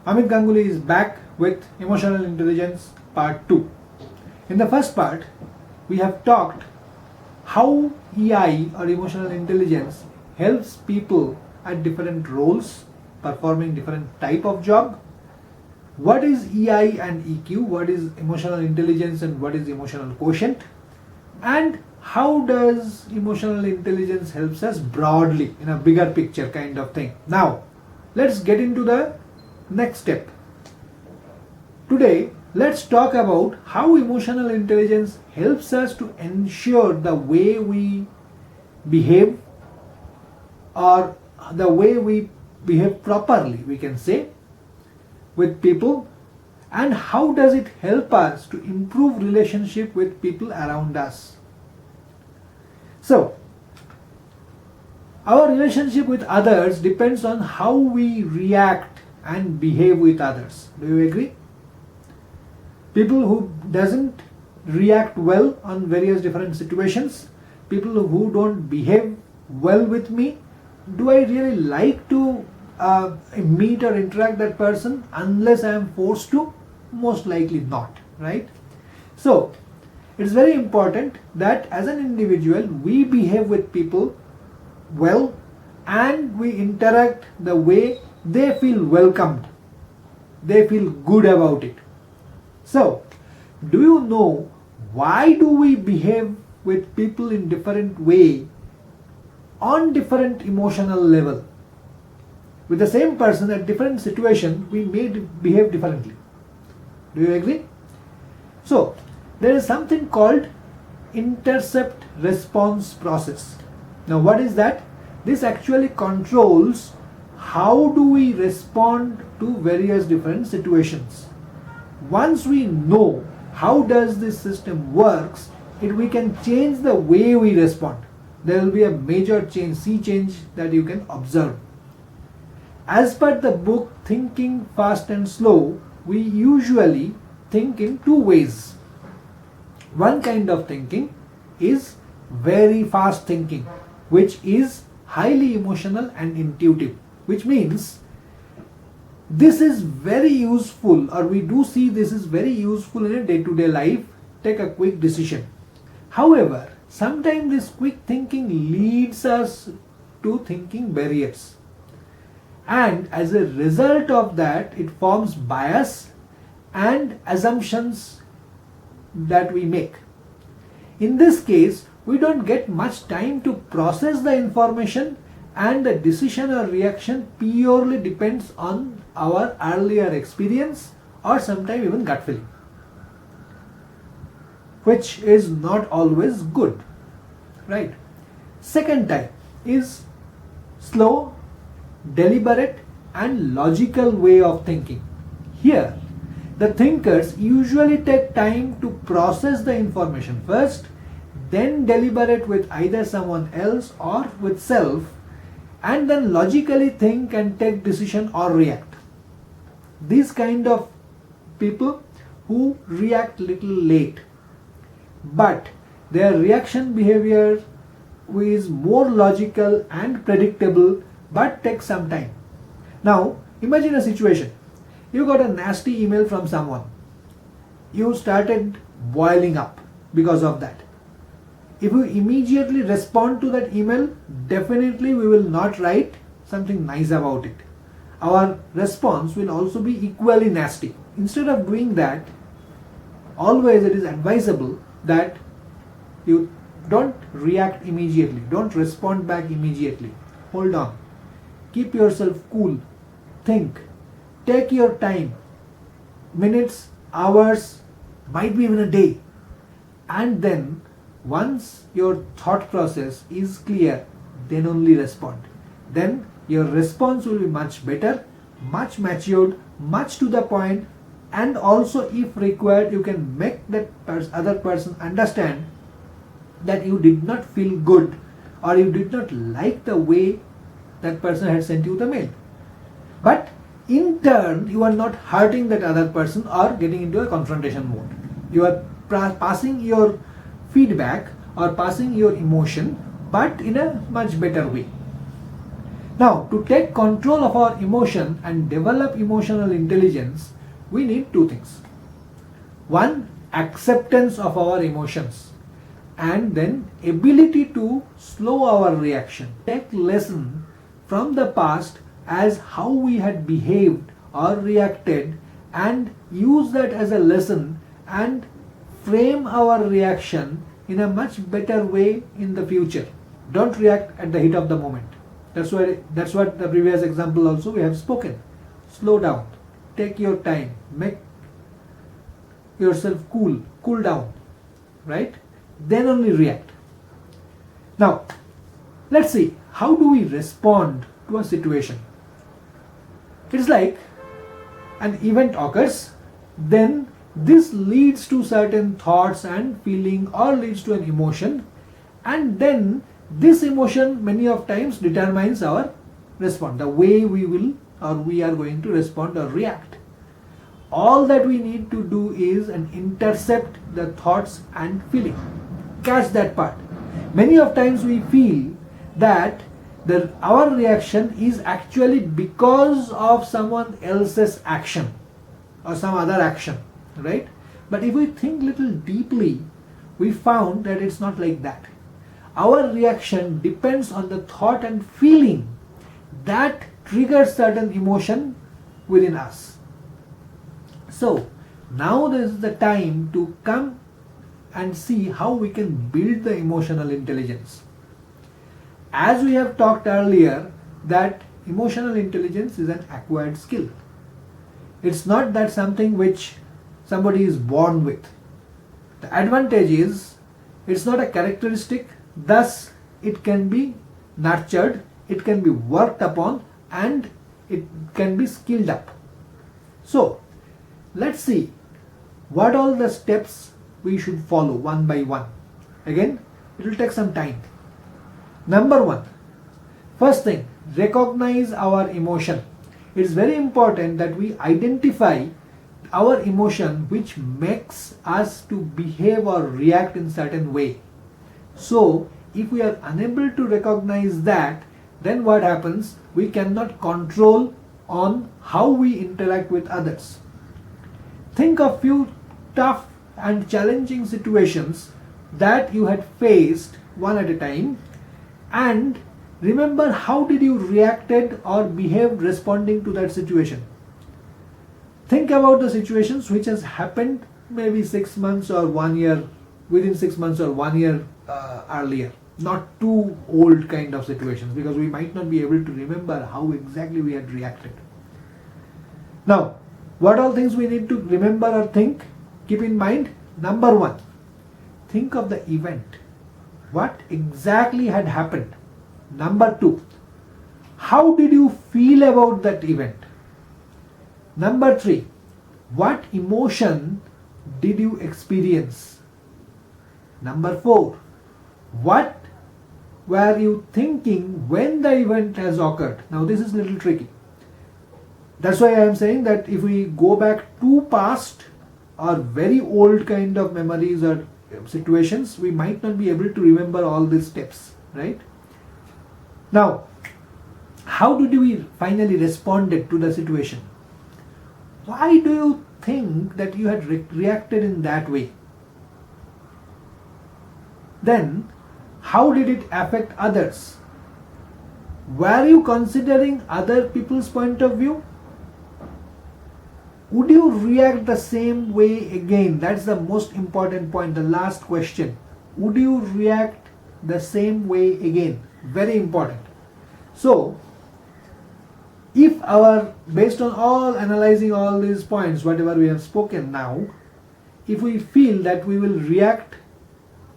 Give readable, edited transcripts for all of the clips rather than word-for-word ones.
Amit Ganguly is back with Emotional Intelligence Part 2. In the first part, we have talked how EI or emotional intelligence helps people at different roles, performing different type of job. What is EI and EQ? What is emotional intelligence and what is emotional quotient? And how does emotional intelligence helps us broadly in a bigger picture kind of thing. Now, let's get into the next step. Today, let's talk about how emotional intelligence helps us to ensure the way we behave or the way we behave properly, we can say, with people, and how does it help us to improve relationship with people around us. So, our relationship with others depends on how we react and behave with others. Do you agree? People who doesn't react well on various different situations, people who don't behave well with me, do I really like to meet or interact that person unless I am forced to? Most likely not, right? So, it's very important that as an individual we behave with people well and we interact the way they feel welcomed, they feel good about it. So, do you know why do we behave with people in different way on different emotional level? With the same person at different situation, we may behave differently. Do you agree? So, there is something called intercept response process. Now, what is that? This actually controls how do we respond to various different situations. Once we know how does this system works, we can change the way we respond. There will be a major change, sea change that you can observe. As per the book Thinking Fast and Slow, we usually think in two ways. One kind of thinking is very fast thinking, which is highly emotional and intuitive, which means this is very useful, or we do see this is very useful in a day-to-day life. Take a quick decision. However, sometimes this quick thinking leads us to thinking barriers. And as a result of that, it forms bias and assumptions that we make. In this case, we don't get much time to process the information and the decision or reaction purely depends on our earlier experience or sometimes even gut feeling, which is not always good, right? Second type is slow, deliberate and logical way of thinking. Here, the thinkers usually take time to process the information first, then deliberate with either someone else or with self, and then logically think and take decision or react. These kind of people who react little late, but their reaction behavior is more logical and predictable but takes some time. Now, imagine a situation. You got a nasty email from someone. You started boiling up because of that. If you immediately respond to that email, definitely we will not write something nice about it. Our response will also be equally nasty. Instead of doing that, always it is advisable that you don't react immediately. Don't respond back immediately. Hold on. Keep yourself cool. Think. Take your time. Minutes, hours, might be even a day. And then once your thought process is clear, then only respond. Then your response will be much better, much matured, much to the point, and also if required you can make that other person understand that you did not feel good or you did not like the way that person had sent you the mail. But in turn, you are not hurting that other person or getting into a confrontation mode. You are passing your feedback or passing your emotion, but in a much better way. Now, to take control of our emotion and develop emotional intelligence, we need two things. One, acceptance of our emotions, and then ability to slow our reaction. Take lesson from the past as how we had behaved or reacted and use that as a lesson and frame our reaction in a much better way in the future. Don't react at the heat of the moment. That's what the previous example also we have spoken. Slow down, take your time, make yourself cool down, right? Then only react. Now, let's see, how do we respond to a situation? It's like an event occurs, then this leads to certain thoughts and feeling or leads to an emotion, and then this emotion many of times determines our response, the way we will or we are going to respond or react. All that we need to do is intercept the thoughts and feeling. Catch that part. Many of times we feel that our reaction is actually because of someone else's action or some other action, right? But if we think little deeply, we found that it's not like that. Our reaction depends on the thought and feeling that triggers certain emotion within us. So now this is the time to come and see how we can build the emotional intelligence. As we have talked earlier, that emotional intelligence is an acquired skill. It's not that something which somebody is born with. The advantage is it's not a characteristic, thus it can be nurtured, it can be worked upon, and it can be skilled up. So let's see what all the steps we should follow one by one. Again, it will take some time. Number one, first thing, recognize our emotion. It's very important that we identify our emotion which makes us to behave or react in certain way. So if we are unable to recognize that, then what happens? We cannot control on how we interact with others. Think of few tough and challenging situations that you had faced one at a time, and remember how did you reacted or behaved responding to that situation. Think about the situations which has happened maybe 6 months or 1 year, within 6 months or 1 year earlier. Not too old kind of situations, because we might not be able to remember how exactly we had reacted. Now, what all things we need to remember or think? Keep in mind, number one, think of the event. What exactly had happened? Number two, how did you feel about that event? Number three, what emotion did you experience? Number four, what were you thinking when the event has occurred? Now this is a little tricky. That's why I am saying that if we go back too past or very old kind of memories or situations, we might not be able to remember all these steps, right? Now, how did we finally responded to the situation? Why do you think that you had reacted in that way? Then, how did it affect others? Were you considering other people's point of view? Would you react the same way again? That's the most important point, the last question. Would you react the same way again? Very important. So, if based on all analyzing all these points, whatever we have spoken now, if we feel that we will react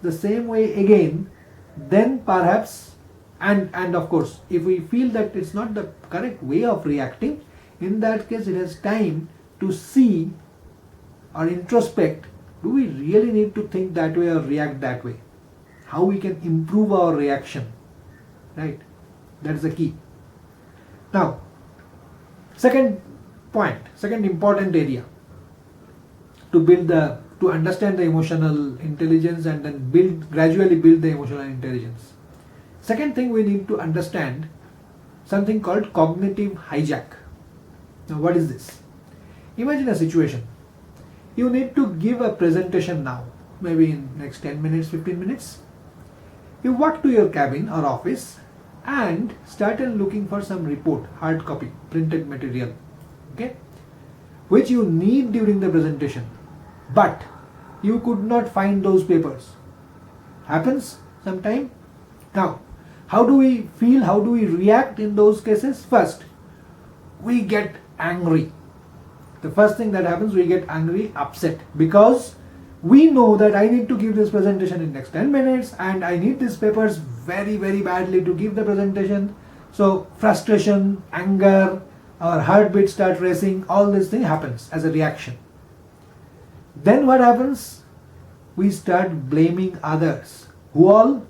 the same way again, then perhaps, and of course, if we feel that it's not the correct way of reacting, in that case it is time to see or introspect, do we really need to think that way or react that way? How we can improve our reaction, right? That's the key. Now, second point, second important area to understand the emotional intelligence and then gradually build the emotional intelligence. Second thing we need to understand something called cognitive hijack. Now what is this? Imagine a situation. You need to give a presentation now, maybe in next 10 minutes, 15 minutes. You walk to your cabin or office and started looking for some report, hard copy, printed material, okay, which you need during the presentation, but you could not find those papers. Happens sometime. Now, how do we feel? How do we react in those cases? First, we get angry. The first thing that happens, we get angry, upset, because we know that I need to give this presentation in next 10 minutes and I need these papers very, very badly to give the presentation. So frustration, anger, our heartbeat start racing, all this thing happens as a reaction. Then what happens? We start blaming others. Who all?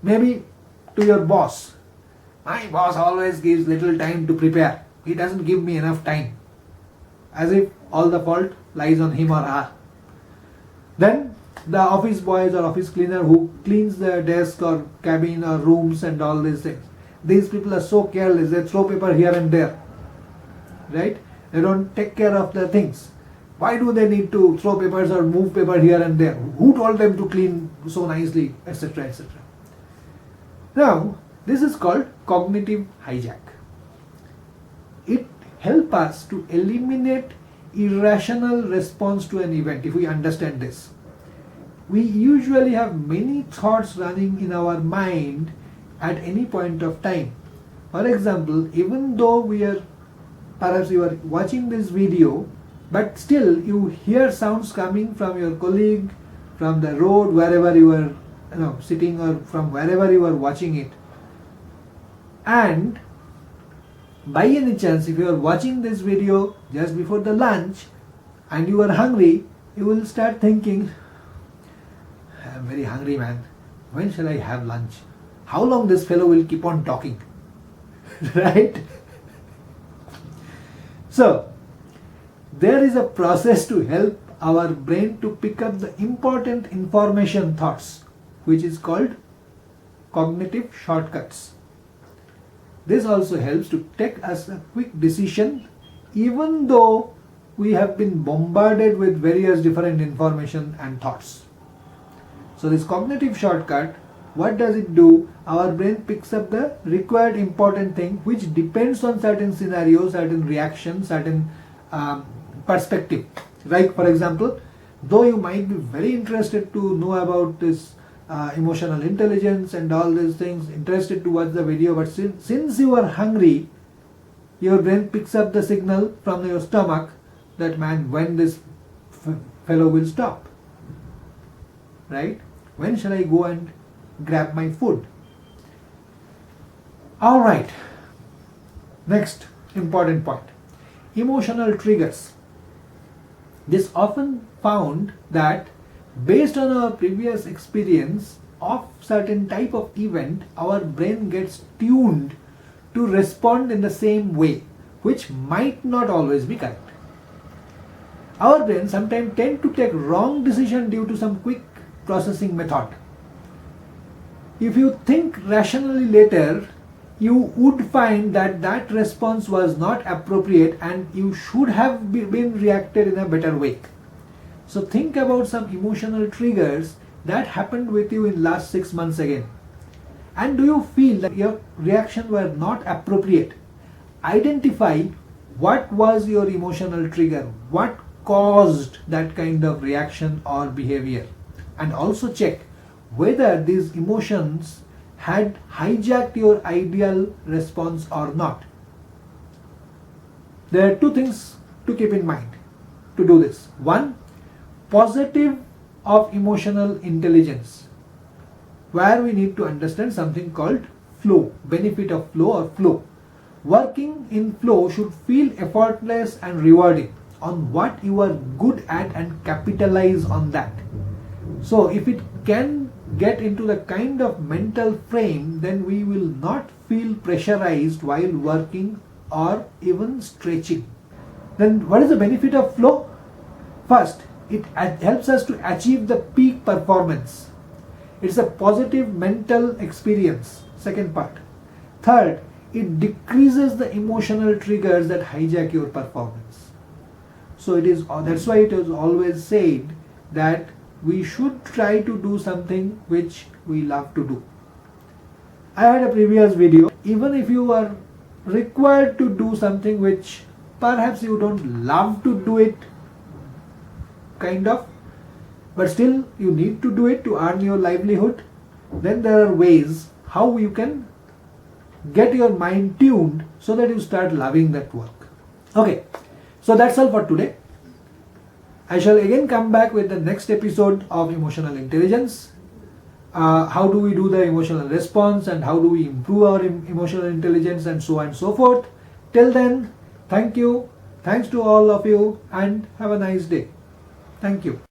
Maybe to your boss. My boss always gives little time to prepare. He doesn't give me enough time. As if all the fault lies on him or her. Then the office boys or office cleaner who cleans the desk or cabin or rooms and all these things. These people are so careless. They throw paper here and there. Right? They don't take care of the things. Why do they need to throw papers or move paper here and there? Who told them to clean so nicely, etc., etc. Now, this is called cognitive hijack. It helps us to eliminate irrational response to an event if we understand this. We usually have many thoughts running in our mind at any point of time. For example, even though perhaps you are watching this video, but still you hear sounds coming from your colleague, from the road, wherever you are sitting, or from wherever you are watching it. And by any chance, if you are watching this video just before the lunch and you are hungry, you will start thinking, I'm very hungry, man. When shall I have lunch? How long this fellow will keep on talking? Right? So, there is a process to help our brain to pick up the important information thoughts, which is called cognitive shortcuts. This also helps to take us a quick decision even though we have been bombarded with various different information and thoughts. So this cognitive shortcut, what does it do? Our brain picks up the required important thing which depends on certain scenarios, certain reactions, certain perspective. Like for example, though you might be very interested to know about this emotional intelligence and all these things, interested to watch the video, but since you are hungry, your brain picks up the signal from your stomach that, man, when this fellow will stop, right? When shall I go and grab my food? Alright, next important point, emotional triggers. This often found that based on our previous experience of certain type of event, our brain gets tuned to respond in the same way, which might not always be correct. Our brain sometimes tend to take wrong decision due to some quick processing method. If you think rationally later, you would find that that response was not appropriate and you should have been reacted in a better way. So think about some emotional triggers that happened with you in last 6 months again. And do you feel that your reaction were not appropriate? Identify what was your emotional trigger, what caused that kind of reaction or behavior, and also check whether these emotions had hijacked your ideal response or not. There are two things to keep in mind to do this. One, positive of emotional intelligence, where we need to understand something called flow, benefit of flow or flow. Working in flow should feel effortless and rewarding on what you are good at and capitalize on that. So if it can get into the kind of mental frame, then we will not feel pressurized while working or even stretching. Then what is the benefit of flow? First, it helps us to achieve the peak performance. It's a positive mental experience. Second part. Third, it decreases the emotional triggers that hijack your performance. So that's why it is always said that we should try to do something which we love to do. I had a previous video, even if you are required to do something which perhaps you don't love to do it, kind of, but still you need to do it to earn your livelihood, then there are ways how you can get your mind tuned so that you start loving that work. Okay, so that's all for today. I shall again come back with the next episode of emotional intelligence. How do we do the emotional response and how do we improve our emotional intelligence and so on and so forth. Till then, thank you. Thanks to all of you and have a nice day. Thank you.